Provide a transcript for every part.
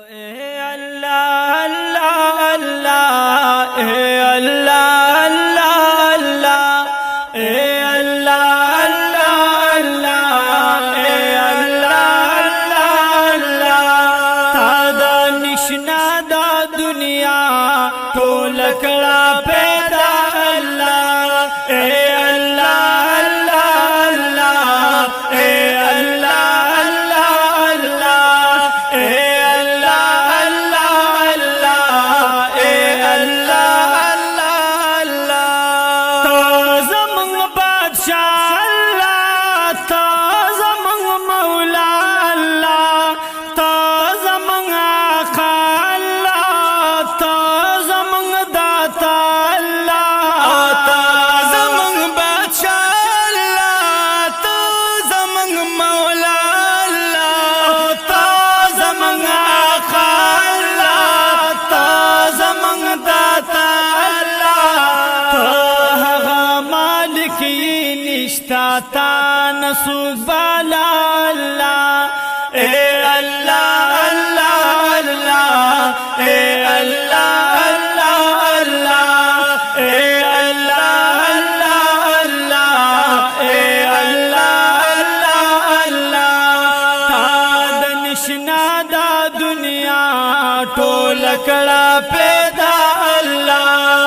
अल्लाह अल्लाह अल्लाह अल्लाह अल्लाह अल्लाह अल्लाह अल्लाह अल्लाह अल्लाह तादा निशना दा दुनिया तो लकड़ा पैदा अल्लाह अल्लाह अल्लाह अल्लाह निष्ठा नसुबाला अल्लाह अल्लाह अल्लाह अल्लाह अल्लाह अल्लाह अल्लाह अल्लाह अल्लाह अल्लाह अल्लाह अल्लाह ताद निशना दा दुनिया तो लकड़ा पैदा अल्लाह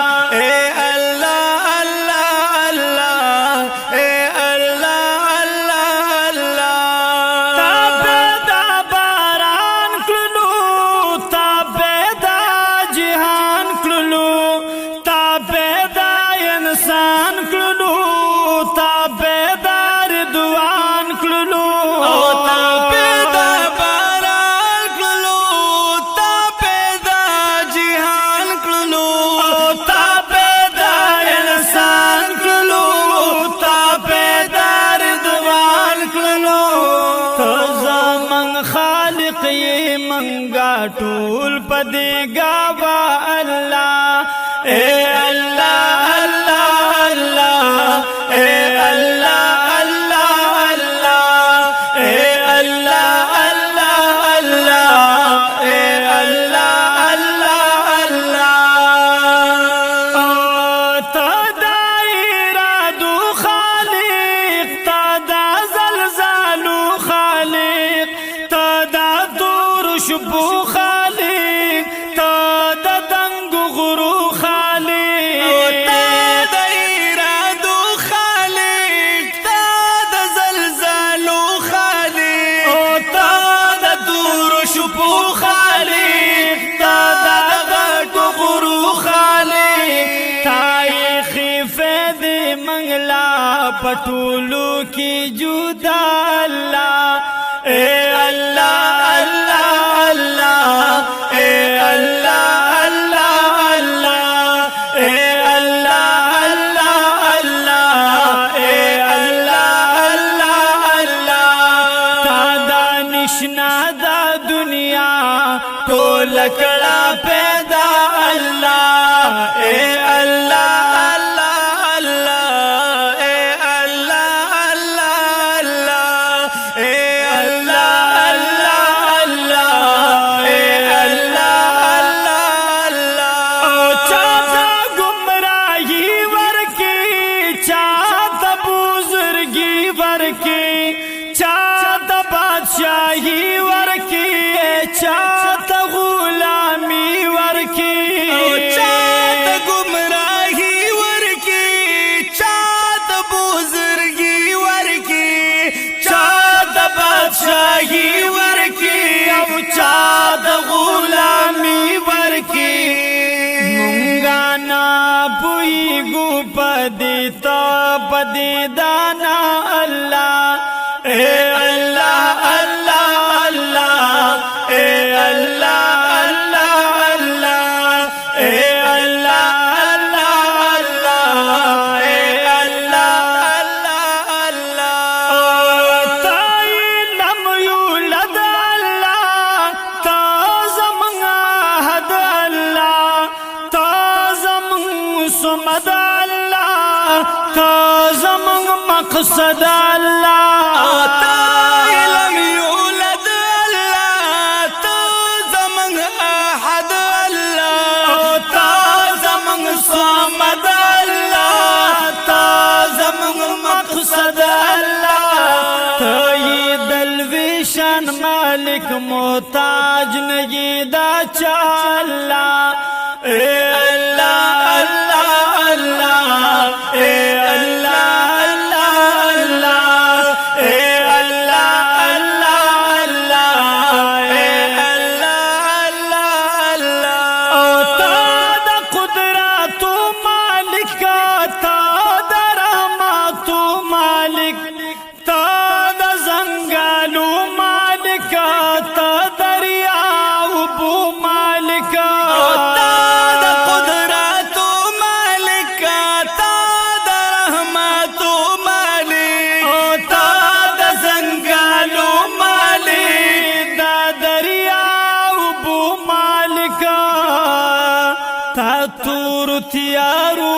टूल पदेगा वा अल्लाह अल्लाह अल्लाह अल्लाह अल्लाह अल्लाह अल्लाह अल्लाह अल्लाह अल्लाह अल्लाह अल्लाह अल्लाह तदाइरा दु खालिक तदा जलजालु खालिक तदा शुबू खालिक तादा दंग गुरु खालिक तादा इरादू खालिक तादा जलजालू खालिक तादा दूर शुबू खालिक तादा दंग गुरु खालिक तारीखी फैद मंगला पटुलू की जुदा अल्लाह अल्लाह दुनिया तो लकड़ा पैदा अल्लाह अल्लाह अल्लाह अल्लाह अल्लाह अल्लाह अल्लाह अल्लाह अल्लाह अल्लाह चाहता गुमराही वर की चाहता बुजुर्गी वर की चाहता बादशाही चाहत गुलामी वर की चाहत गुमराही वर की चाहत बुजुर्गी वर की चाहत बादशाही वर की अब चाहत गुलामी वर की मुंगाना बुई गु पदी तो पदी दाना अल्लाह अल्लाह अल्लाह अल्लाह अल्लाह अल्लाह अल्लाह अल्लाह अल्लाह अल्लाह अल्लाह ताई लम यूलद अल्लाह ताज़म हद अल्लाह ताज़म सुमद अल्लाह ताज़म मकसद अल्लाह ताई लम यूलद अल्लाह ताज़म محتاج نہیں دا چالا اے اللہ اللہ اللہ اے اللہ اللہ اللہ اے اللہ اللہ اللہ اے اللہ اللہ اللہ او تا دا قدرت مالک تا دا رحمت مالک تا دا زنگالو مالک تا دریاو بو مالک تا دا قدرت مالک تا دا رحمت مالک تا دا زنگالو مالک دا دریاو بو مالک تا تور تیارو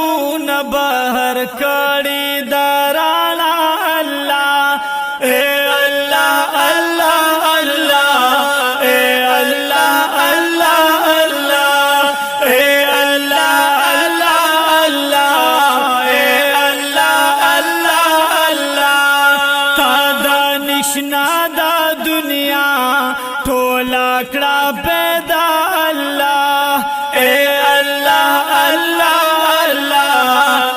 نبہر کڑی درانا اللہ اے اللہ اللہ اللہ اے اللہ اللہ اللہ اے اللہ اللہ اللہ اے اللہ اللہ اللہ تا دا نشنا دا دنیا ٹولا کڑا پیدا اللہ اے اللہ اللہ اللہ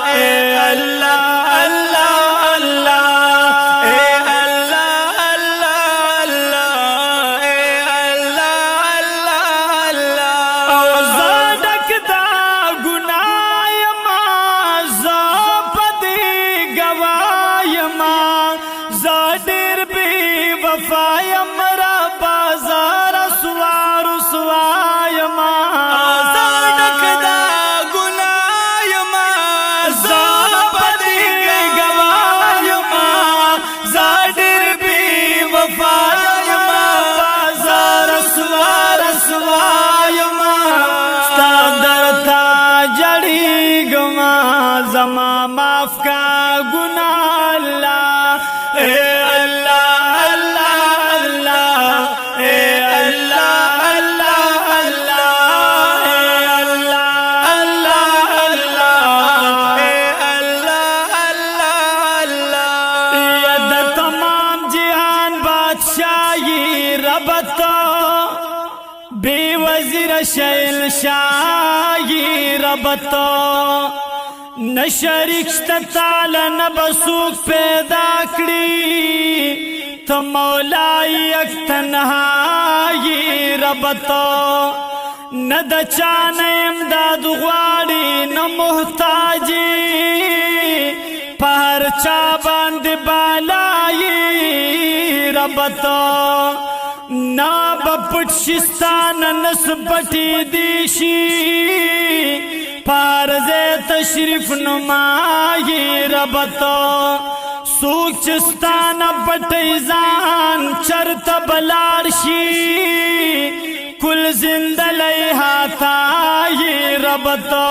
اے اللہ اللہ اللہ اے اللہ اللہ اللہ اے اللہ اللہ اللہ او زادک دا گناہ ما زاپدی گواہ ما زادر بی وفای مرا بازار سوار سوای ما زادک دا گناہ ما زاپدی گواہ ما زادر بی وفای ما بازار سوار سوای ما ستا درتا جڑی گما زما معاف کا گناہ اللہ اے اللہ اللہ اللہ اے اللہ اللہ اللہ اے اللہ اللہ اللہ اے اللہ اللہ اللہ ید تمام جہان بادشاہی رب تو بے وزیر شیل شاہی رب تو نہ شریک شتا تعالی نہ بسوک پیدا کری تو مولا یک تنہائی رب تو نہ دچان امداد غواڑی نہ محتاجی پہر چا باند بالائی رب تو نہ بپٹ شستان نسبٹی دیشی پارز تشریف نمائی رب تو سوک چستان پٹیزان چرت بلارشی کل زندلی ہاتائی رب تو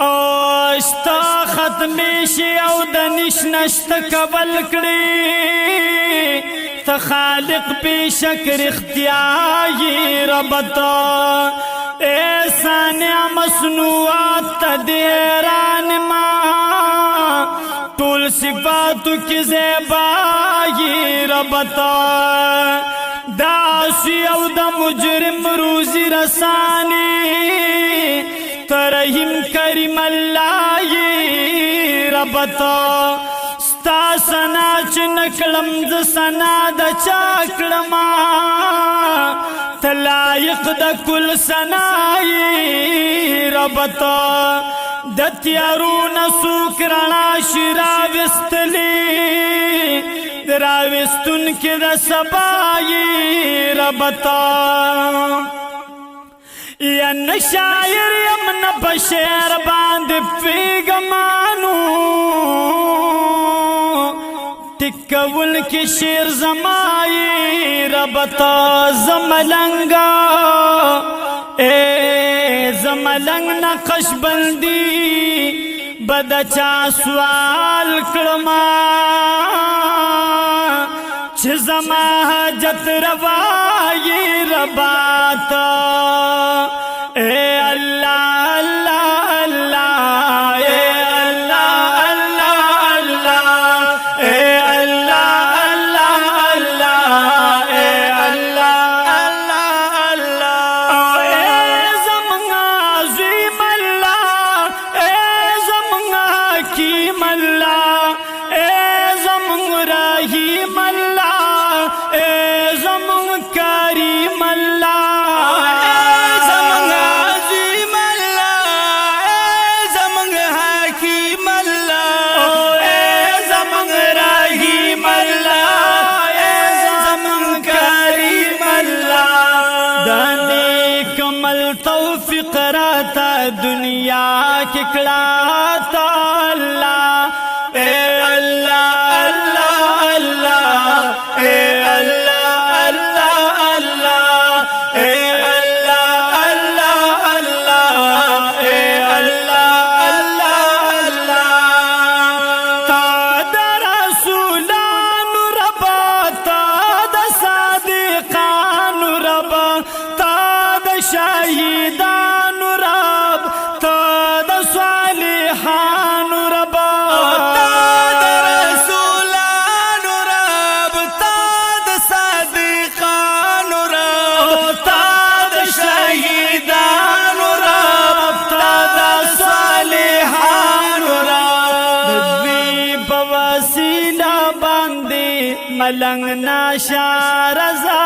اوشتا ختمیشی او دنش نشت قبل کری تخالق پی شکر اختیائی رب تو ایسانیا مصنوعات تدیران ما طول صفاتو کی زیبائی رب تو داسی او دا مجرم روزی رسانی ترہیم کریم اللہ رب تو ستا سنا چنکلم ز سنا دا چاکلما تلائق دا کل سنائی رب تو دتیارون سوکرنا شراوستلی دراوستن کی دا سبائی رب تو یا نشایر یمن بشیر باند پیگمانو ٹکول کی شیر زمائی رب تو زملنگا اے زملنگ نقش بندی بدچا سوال کرما چھ زما حاجت روائی ربات اے اللہ اللہ اللہ اے اللہ اللہ اللہ اے اللہ اللہ اللہ اے اللہ दुनिया की कड़ा अल्लाह ए अल्लाह अल्लाह अल्लाह ए अल्लाह अल्लाह अल्लाह ए अल्लाह अल्लाह अल्लाह ए अल्लाह अल्लाह अल्लाह ता द रसूलान रबा ता द सादिकान रबा ता द शहीदान रब ता द सालिहान रबा ता द रसूलान रब ता द सादिकान रब ता द शहीदान रब ता द सालिहान रब द्वी बवसीला बांदे मलंग नाशा रजा